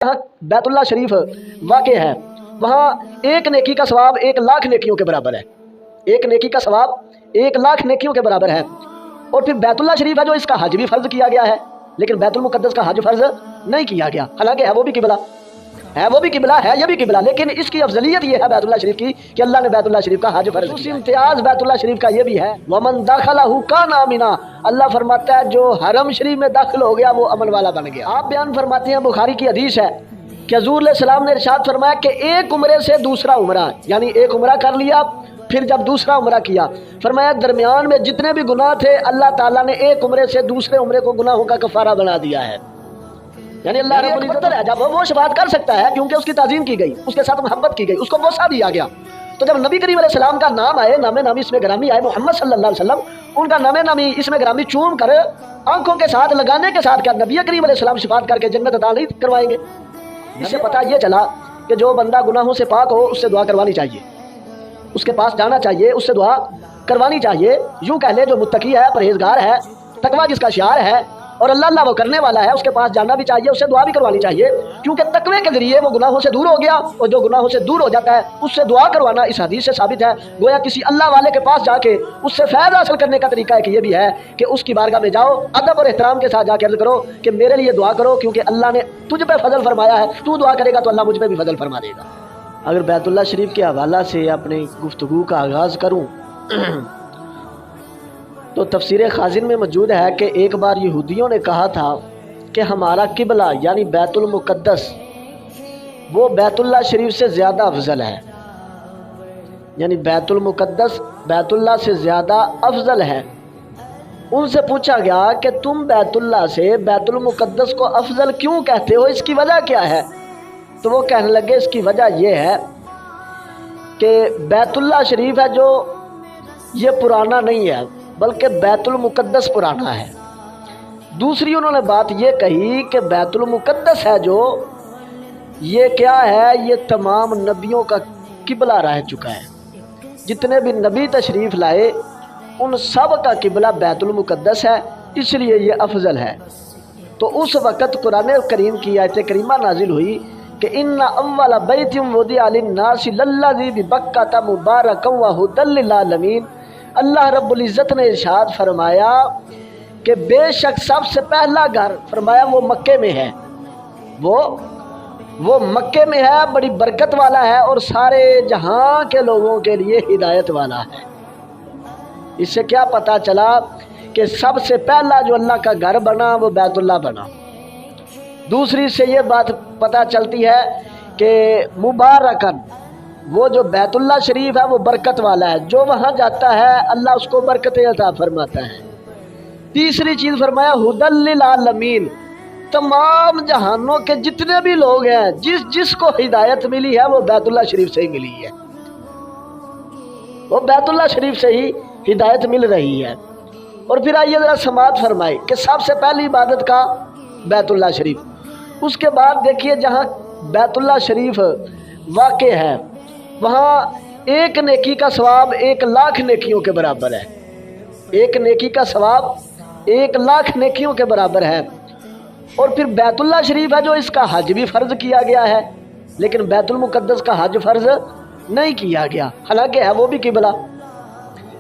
جہاں بیت اللہ شریف واقع ہے وہاں ایک نیکی کا ثواب 1,00,000 نیکیوں کے برابر ہے. ایک نیکی کا ثواب 1,00,000 نیکیوں کے برابر ہے. اور پھر بیت اللہ شریف ہے جو اس کا حج بھی فرض کیا گیا ہے، لیکن بیت المقدس کا حج فرض نہیں کیا گیا، حالانکہ ہے وہ بھی قبلہ، ہے وہ بھی قبلہ، ہے یہ بھی قبلہ، لیکن اس کی افضلیت یہ ہے بیت اللہ شریف کی کہ اللہ نے بیت اللہ شریف کا حج فرض کیا. امتیاز بیت اللہ شریف کا یہ بھی ہے ومن دخلہ کان آمنا، اللہ فرماتا ہے جو حرم شریف میں داخل ہو گیا وہ امن والا بن گیا. آپ بیان فرماتے ہیں، بخاری کی حدیث ہے کہ حضور علیہ السلام نے ارشاد فرمایا کہ ایک عمرے سے دوسرا عمرہ، یعنی ایک عمرہ کر لیا پھر جب دوسرا عمرہ کیا، فرمایا درمیان میں جتنے بھی گناہ تھے اللہ تعالیٰ نے ایک عمرے سے دوسرے عمرے کو گناہوں کا کفارہ بنا دیا ہے. یعنی اللہ رب العزت ہے جب وہ شفاعت کر سکتا ہے کیونکہ اس کی تعظیم کی گئی، اس کے ساتھ محبت کی گئی، اس کو بوسہ دیا گیا. تو جب نبی کریم علیہ السلام کا نام آئے، نام نامی اس میں گرامی آئے محمد صلی اللہ علیہ وسلم، ان کا نام نامی اس میں گرامی چوم کر آنکھوں کے ساتھ لگانے کے ساتھ کیا نبی کریم علیہ السلام شفاعت کر کے جنت عطا نہیں کروائیں گے؟ اس سے پتہ یہ چلا کہ جو بندہ گناہوں سے پاک ہو اس سے دعا کروانی چاہیے، اس کے پاس جانا چاہیے، اس سے دعا کروانی چاہیے. یوں کہہ لے جو متقی ہے، پرہیزگار ہے، تقویٰ جس کا شعار ہے اور اللہ اللہ وہ کرنے والا ہے، اس کے پاس جانا بھی چاہیے، اس سے دعا بھی کروانی چاہیے، کیونکہ تقوی کے ذریعے وہ گناہوں سے دور ہو گیا، اور جو گناہوں سے دور ہو جاتا ہے اس سے دعا کروانا اس حدیث سے ثابت ہے. گویا کسی اللہ والے کے پاس جا کے اس سے فیض حاصل کرنے کا طریقہ ایک یہ بھی ہے کہ اس کی بارگاہ میں جاؤ، ادب اور احترام کے ساتھ جا کے عرض کرو کہ میرے لیے دعا کرو کیونکہ اللہ نے تجھ پہ فضل فرمایا ہے، تو دعا کرے گا تو اللہ مجھ پہ بھی فضل فرما دے گا. اگر بیت اللہ شریف کے حوالہ سے اپنی گفتگو کا آغاز کروں تو تفسیر خازن میں موجود ہے کہ ایک بار یہودیوں نے کہا تھا کہ ہمارا قبلہ یعنی بیت المقدس وہ بیت اللہ شریف سے زیادہ افضل ہے، یعنی بیت المقدس بیت اللہ سے زیادہ افضل ہے. ان سے پوچھا گیا کہ تم بیت اللہ سے بیت المقدس کو افضل کیوں کہتے ہو، اس کی وجہ کیا ہے؟ تو وہ کہنے لگے اس کی وجہ یہ ہے کہ بیت اللہ شریف ہے جو یہ پرانا نہیں ہے بلکہ بیت المقدس پرانا ہے. دوسری انہوں نے بات یہ کہی کہ بیت المقدس ہے جو یہ کیا ہے، یہ تمام نبیوں کا قبلہ رہ چکا ہے، جتنے بھی نبی تشریف لائے ان سب کا قبلہ بیت المقدس ہے، اس لیے یہ افضل ہے. تو اس وقت قرآن کریم کی آیت کریمہ نازل ہوئی کہ ان اول بیت وضع للناس للذی ببکۃ مبارکا وہدی للعالمین. اللہ رب العزت نے ارشاد فرمایا کہ بے شک سب سے پہلا گھر فرمایا وہ مکے میں ہے، وہ مکے میں ہے، بڑی برکت والا ہے اور سارے جہاں کے لوگوں کے لیے ہدایت والا ہے. اس سے کیا پتہ چلا کہ سب سے پہلا جو اللہ کا گھر بنا وہ بیت اللہ بنا. دوسری سے یہ بات پتہ چلتی ہے کہ مبارکن وہ جو بیت اللہ شریف ہے وہ برکت والا ہے، جو وہاں جاتا ہے اللہ اس کو برکتیں عطا فرماتا ہے. تیسری چیز فرمایا ہدی للعالمین، تمام جہانوں کے جتنے بھی لوگ ہیں جس کو ہدایت ملی ہے وہ بیت اللہ شریف سے ہی ملی ہے، وہ بیت اللہ شریف سے ہی ہدایت مل رہی ہے. اور پھر آئیے ذرا سماعت فرمائی کہ سب سے پہلی عبادت کا بیت اللہ شریف. اس کے بعد دیکھیے جہاں بیت اللہ شریف واقع ہے وہاں ایک نیکی کا ثواب 1,00,000 نیکیوں کے برابر ہے. ایک نیکی کا ثواب 1,00,000 نیکیوں کے برابر ہے. اور پھر بیت اللہ شریف ہے جو اس کا حج بھی فرض کیا گیا ہے، لیکن بیت المقدس کا حج فرض نہیں کیا گیا، حالانکہ ہے وہ بھی قبلہ،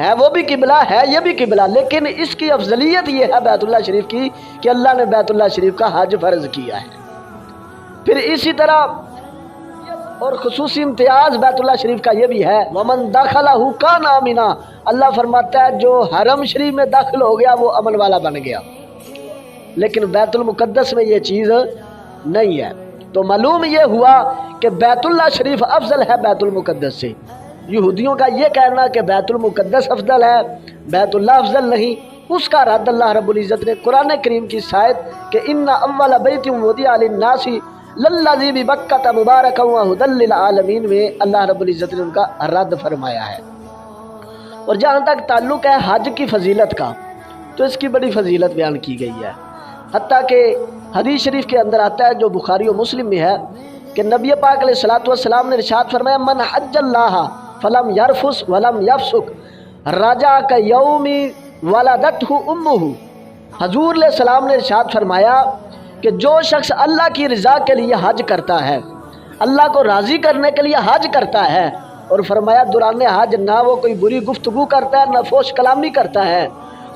ہے وہ بھی قبلہ، ہے یہ بھی قبلہ، لیکن اس کی افضلیت یہ ہے بیت اللہ شریف کی کہ اللہ نے بیت اللہ شریف کا حج فرض کیا ہے. پھر اسی طرح اور خصوصی امتیاز بیت اللہ شریف کا یہ بھی ہے ومن دخلہ کان آمنا، اللہ فرماتا ہے جو حرم شریف میں داخل ہو گیا وہ امن والا بن گیا، لیکن بیت المقدس میں یہ چیز نہیں ہے. تو معلوم یہ ہوا کہ بیت اللہ شریف افضل ہے بیت المقدس سے. یہودیوں کا یہ کہنا کہ بیت المقدس افضل ہے بیت اللہ افضل نہیں، اس کا رد اللہ رب العزت نے قرآن کریم کی آیت کہ ان اول بیت وضع للناس للذی ببکۃ مبارکا وہدی للعالمین میں اللہ رب العزت نے ان کا رد فرمایا ہے. اور جہاں تک تعلق ہے حج کی فضیلت کا تو اس کی بڑی فضیلت بیان کی گئی ہے، حتیٰ کہ حدیث شریف کے اندر آتا ہے جو بخاری و مسلم میں ہے کہ نبی پاک علیہ الصلوۃ والسلام نے ارشاد فرمایا من حج اللہ فلم یرفس ولم یفسق رجع کیوم ولدتہ امہ. حضور علیہ السلام نے ارشاد فرمایا کہ جو شخص اللہ کی رضا کے لیے حج کرتا ہے، اللہ کو راضی کرنے کے لیے حج کرتا ہے، اور فرمایا دوران حج نہ وہ کوئی بری گفتگو کرتا ہے نہ فحش کلامی کرتا ہے،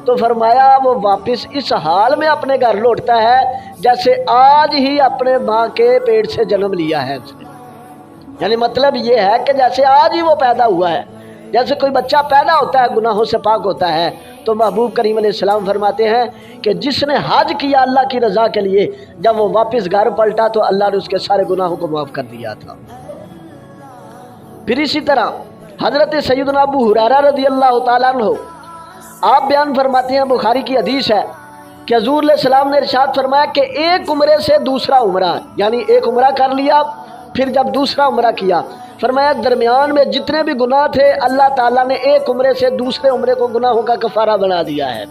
تو فرمایا وہ واپس اس حال میں اپنے گھر لوٹتا ہے جیسے آج ہی اپنے ماں کے پیٹ سے جنم لیا ہے اس نے۔ یعنی مطلب یہ ہے کہ جیسے آج ہی وہ پیدا ہوا ہے، جیسے کوئی بچہ پیدا ہوتا ہے گناہوں سے پاک ہوتا ہے، تو محبوب کریم علیہ السلام فرماتے ہیں کہ جس نے حج کیا اللہ کی رضا کے لیے، جب وہ واپس گھر پلٹا تو اللہ نے اس کے سارے گناہوں کو معاف کر دیا تھا۔ پھر اسی طرح حضرت سیدنا ابو ہریرہ رضی اللہ تعالیٰ عنہ آپ بیان فرماتے ہیں، بخاری کی حدیث ہے کہ حضور علیہ السلام نے ارشاد فرمایا کہ ایک عمرے سے دوسرا عمرہ، یعنی ایک عمرہ کر لیا پھر جب دوسرا عمرہ کیا، فرمایا درمیان میں جتنے بھی گناہ تھے اللہ تعالیٰ نے ایک عمرے سے دوسرے عمرے کو گناہوں کا کفارہ بنا دیا ہے۔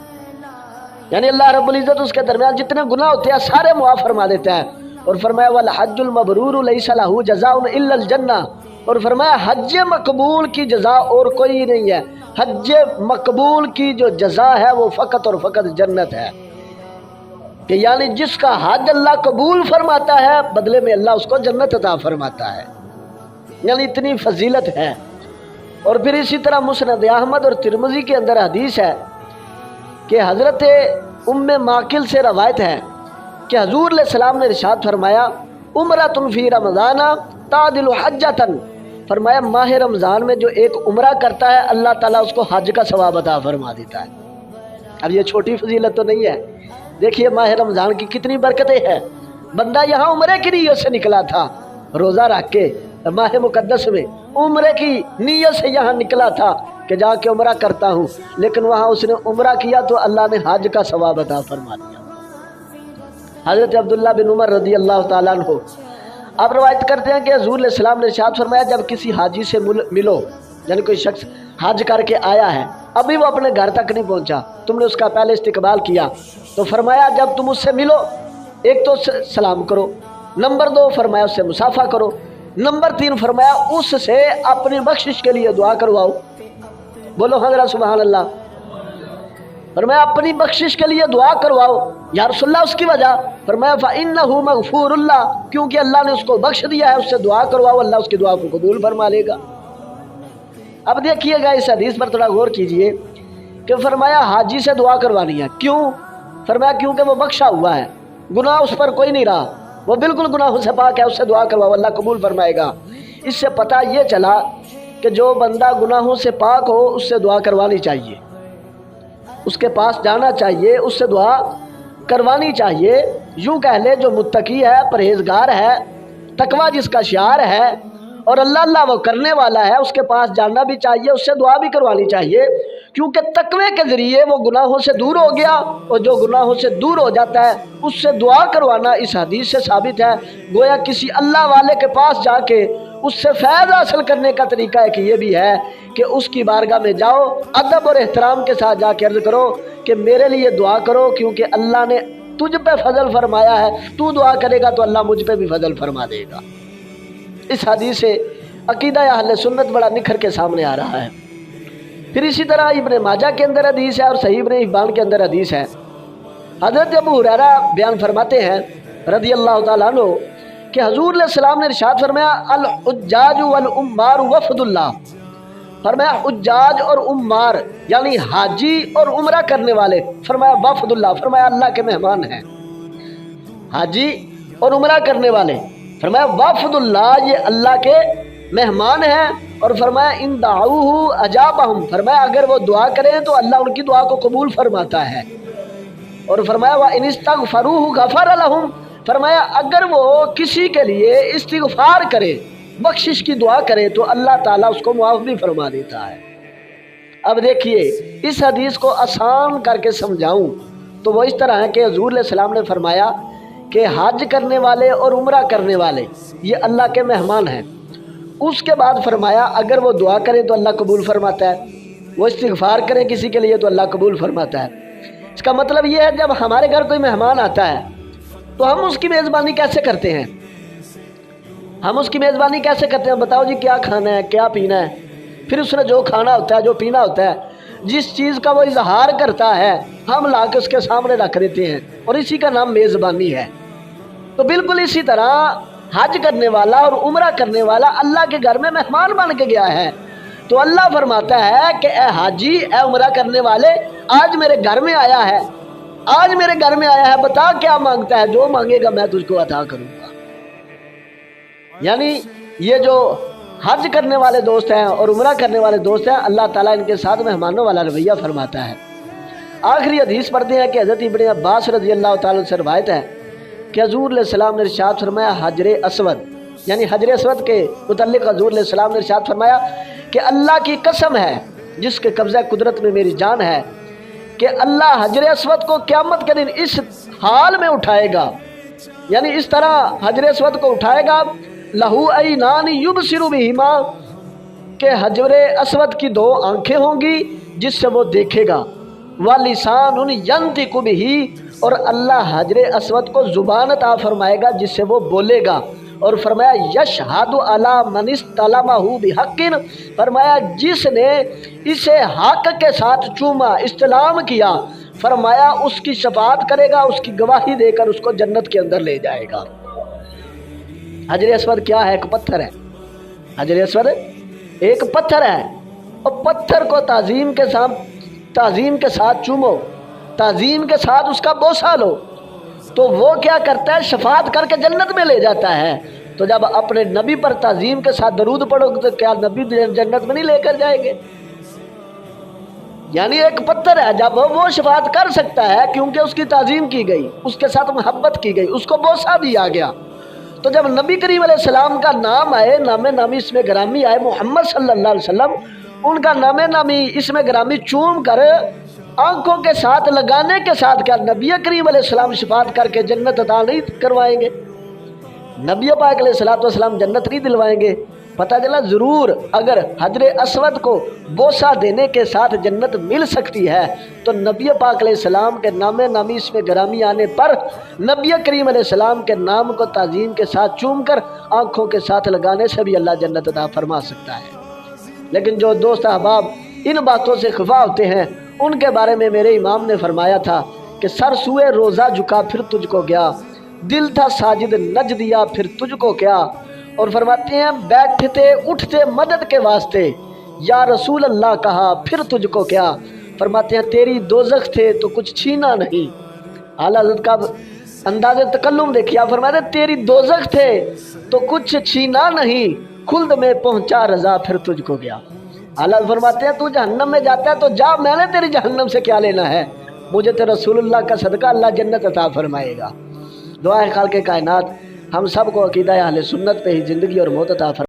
یعنی اللہ رب العزت اس کے درمیان جتنے گناہ ہوتے ہیں سارے معاف فرما دیتا ہے۔ اور فرمایا والحج المبرور لیس لہ جزاء الا الجنہ، اور فرمایا حج مقبول کی جزا اور کوئی نہیں ہے، حج مقبول کی جو جزا ہے وہ فقط اور فقط جنت ہے، کہ یعنی جس کا حج اللہ قبول فرماتا ہے بدلے میں اللہ اس کو جنت عطا فرماتا ہے، یعنی اتنی فضیلت ہے۔ اور پھر اسی طرح مسند احمد اور ترمذی کے اندر حدیث ہے کہ حضرت ام ماکل سے روایت ہے کہ حضور علیہ السلام نے ارشاد فرمایا عمرۃ فی رمضان تعدل حجۃ، فرمایا ماہ رمضان میں جو ایک عمرہ کرتا ہے اللہ تعالیٰ اس کو حج کا ثواب عطا فرما دیتا ہے۔ اب یہ چھوٹی فضیلت تو نہیں ہے، دیکھیے ماہ رمضان کی کتنی برکتیں ہیں۔ بندہ یہاں عمرے کی نیت سے نکلا تھا، روزہ رکھ کے ماہ مقدس میں عمرے کی نیت سے یہاں نکلا تھا کہ جا کے عمرہ کرتا ہوں، لیکن وہاں اس نے عمرہ کیا تو اللہ نے حج کا ثواب عطا فرما دیا۔ حضرت عبداللہ بن عمر رضی اللہ تعالیٰ عنہ آپ روایت کرتے ہیں کہ حضور علیہ السلام نے ارشاد فرمایا جب کسی حاجی سے ملو، یعنی کوئی شخص حج کر کے آیا ہے ابھی وہ اپنے گھر تک نہیں پہنچا، تم نے اس کا پہلے استقبال کیا، تو فرمایا جب تم اس سے ملو ایک تو سلام کرو، نمبر 2 فرمایا اس سے مصافحہ کرو، نمبر 3 فرمایا اس سے اپنی بخشش کے لیے دعا کرواؤ۔ بولو حضرت سبحان اللہ۔ فرمایا اپنی بخشش کے لیے دعا کرواؤ۔ یا رسول اللہ اس کی وجہ؟ فرمایا فَإِنَّهُ مَغْفُورُ اللَّهُ، کیونکہ اللہ نے اس کو بخش دیا ہے، اس سے دعا کرواؤ، اللہ اس کی دعا کو قبول فرما لے گا۔ اب دیکھیے گا اس حدیث پر تھوڑا غور کیجئے کہ فرمایا حاجی سے دعا کروانی ہے، کیوں؟ فرمایا کیونکہ وہ بخشا ہوا ہے، گناہ اس پر کوئی نہیں رہا، وہ بالکل گناہوں سے پاک ہے، اس سے دعا کرواؤ اللہ قبول فرمائے گا۔ اس سے پتہ یہ چلا کہ جو بندہ گناہوں سے پاک ہو اس سے دعا کروانی چاہیے، اس کے پاس جانا چاہیے، اس سے دعا کروانی چاہیے۔ یوں کہہ لے جو متقی ہے، پرہیزگار ہے، تقوی جس کا شعار ہے اور اللہ اللہ وہ کرنے والا ہے، اس کے پاس جانا بھی چاہیے، اس سے دعا بھی کروانی چاہیے، کیونکہ تقوی کے ذریعے وہ گناہوں سے دور ہو گیا، اور جو گناہوں سے دور ہو جاتا ہے اس سے دعا کروانا اس حدیث سے ثابت ہے۔ گویا کسی اللہ والے کے پاس جا کے اس سے فیض حاصل کرنے کا طریقہ ایک یہ بھی ہے کہ اس کی بارگاہ میں جاؤ، ادب اور احترام کے ساتھ جا کے عرض کرو کہ میرے لیے دعا کرو، کیونکہ اللہ نے تجھ پہ فضل فرمایا ہے، تو دعا کرے گا تو اللہ مجھ پہ بھی فضل فرما دے گا۔ اس حدیث سے عقیدہ اہل سنت بڑا نکھر کے سامنے آ رہا ہے۔ پھر اسی طرح ابن ماجہ کے اندر حدیث ہے اور صحیح ابن حبان کے اندر حدیث ہے۔ حضرت ابو ہریرہ بیان فرماتے ہیں رضی اللہ تعالیٰ عنہ کہ حضور علیہ السلام نے ارشاد فرمایا الحجاج والعمار وفد اللہ، فرمایا حجاج اور عمار یعنی حاجی اور عمرہ کرنے والے، فرمایا وفد اللہ، فرمایا اللہ کے مہمان ہیں۔ حاجی اور عمرہ کرنے والے، فرمایا وفد اللہ، یہ اللہ کے مہمان ہیں، اور فرمایا ان دعوہ اجابہم، فرمایا اگر وہ دعا کریں تو اللہ ان کی دعا کو قبول فرماتا ہے، اور فرمایا وَإِنِ اسْتَغْفَرُوهُ غَفَرَ لَهُمْ، فرمایا اگر وہ کسی کے لیے استغفار کرے، بخشش کی دعا کرے تو اللہ تعالیٰ اس کو معاف بھی فرما دیتا ہے۔ اب دیکھیے اس حدیث کو آسان کر کے سمجھاؤں تو وہ اس طرح ہے کہ حضور علیہ السلام نے فرمایا کہ حج کرنے والے اور عمرہ کرنے والے یہ اللہ کے مہمان ہیں۔ اس کے بعد فرمایا اگر وہ دعا کریں تو اللہ قبول فرماتا ہے، وہ استغفار کریں کسی کے لیے تو اللہ قبول فرماتا ہے۔ اس کا مطلب یہ ہے جب ہمارے گھر کوئی مہمان آتا ہے تو ہم اس کی میزبانی کیسے کرتے ہیں؟ ہم اس کی میزبانی کیسے کرتے ہیں؟ بتاؤ جی کیا کھانا ہے، کیا پینا ہے، پھر اس نے جو کھانا ہوتا ہے، جو پینا ہوتا ہے، جس چیز کا وہ اظہار کرتا ہے ہم لا کے اس کے سامنے رکھ دیتے ہیں، اور اسی کا نام میزبانی ہے۔ تو بالکل اسی طرح حج کرنے والا اور عمرہ کرنے والا اللہ کے گھر میں مہمان بن کے گیا ہے، تو اللہ فرماتا ہے کہ اے حاجی، اے عمرہ کرنے والے، آج میرے گھر میں آیا ہے، آج میرے گھر میں آیا ہے، بتا کیا مانگتا ہے، جو مانگے گا میں تجھ کو عطا کروں گا۔ یعنی یہ جو حج کرنے والے دوست ہیں اور عمرہ کرنے والے دوست ہیں، اللہ تعالیٰ ان کے ساتھ مہمانوں والا رویہ فرماتا ہے۔ آخری حدیث پڑھتے ہیں کہ حضرت ابن عباس رضی اللہ تعالیٰ سے روایت ہے کہ حضور علیہ السلام نے ارشاد فرمایا، حجر اسود، یعنی حجر اسود کے متعلق حضور علیہ السلام نے ارشاد فرمایا کہ اللہ کی قسم ہے جس کے قبضہ قدرت میں میری جان ہے کہ اللہ حجر اسود کو قیامت کے دن اس حال میں اٹھائے گا، یعنی اس طرح حجر اسود کو اٹھائے گا، لہو عینان یبصر بہما، کہ حجر اسود کی دو آنکھیں ہوں گی جس سے وہ دیکھے گا، وَلِسَانٌ يَنطِقُ بِهِ، اور اللہ حجر اسود کو زبان عطا فرمائے گا جس سے وہ بولے گا، اور فرمایا یشہد علی من استلمہ بحق، فرمایا جس نے اسے حق کے ساتھ چوما، استلام کیا، فرمایا اس کی شفاعت کرے گا، اس کی گواہی دے کر اس کو جنت کے اندر لے جائے گا۔ حجر اسود کیا ہے؟ ایک پتھر ہے۔ حجر اسود ایک پتھر ہے، اور پتھر کو تعظیم کے ساتھ چومو، تعظیم کے ساتھ اس کا بوسہ لو، تو وہ کیا کرتا ہے؟ شفاعت کر کے جنت میں لے جاتا ہے۔ تو جب اپنے نبی پر تعظیم کے ساتھ درود پڑھو گے تو کیا نبی جنت میں نہیں لے کر جائیں گے؟ یعنی ایک پتھر ہے، جب وہ شفاعت کر سکتا ہے کیونکہ اس کی تعظیم کی گئی، اس کے ساتھ محبت کی گئی، اس کو بوسہ دیا گیا، تو جب نبی کریم علیہ السلام کا نام آئے، نام نامی اس میں گرامی آئے، محمد صلی اللہ علیہ وسلم، ان کا نام نامی اس میں گرامی چوم کر آنکھوں کے ساتھ لگانے کے ساتھ کیا نبی کریم علیہ السلام شفاعت کر کے جنت عطا نہیں کروائیں گے؟ نبی پاک علیہ السلام جنت نہیں دلوائیں گے؟ پتہ چلا ضرور اگر حجر اسود کو بوسہ دینے کے ساتھ جنت مل سکتی ہے تو نبی پاک علیہ السلام کے نام نامی اس میں گرامی آنے پر نبی کریم علیہ السلام کے نام کو تعظیم کے ساتھ چوم کر آنکھوں کے ساتھ لگانے سے بھی اللہ جنت عطا فرما سکتا ہے۔ لیکن جو دوست احباب ان باتوں سے خفا ہوتے ہیں، ان کے بارے میں میرے امام نے فرمایا تھا کہ سر سوئے روزہ جھکا پھر تجھ کو گیا، دل تھا ساجد نج دیا پھر تجھ کو کیا، اور فرماتے ہیں بیٹھتے اٹھتے مدد کے واسطے یا رسول اللہ کہا پھر تجھ کو کیا، فرماتے ہیں تیری دوزخ تھے تو کچھ چھینا نہیں۔ اعلیٰ حضرت کا انداز تکلم دیکھیا، فرماتے ہیں تیری دوزخ تھے تو کچھ چھینا نہیں، خلد میں پہنچا رضا پھر تجھ کو گیا۔ اعلیٰ فرماتے ہیں تو جہنم میں جاتا ہے تو جا، میں نے تیری جہنم سے کیا لینا ہے، مجھے تو رسول اللہ کا صدقہ اللہ جنت عطا فرمائے گا۔ دعا ہے خالق کائنات ہم سب کو عقیدہ اہل سنت پہ ہی زندگی اور موت عطا فرمائے۔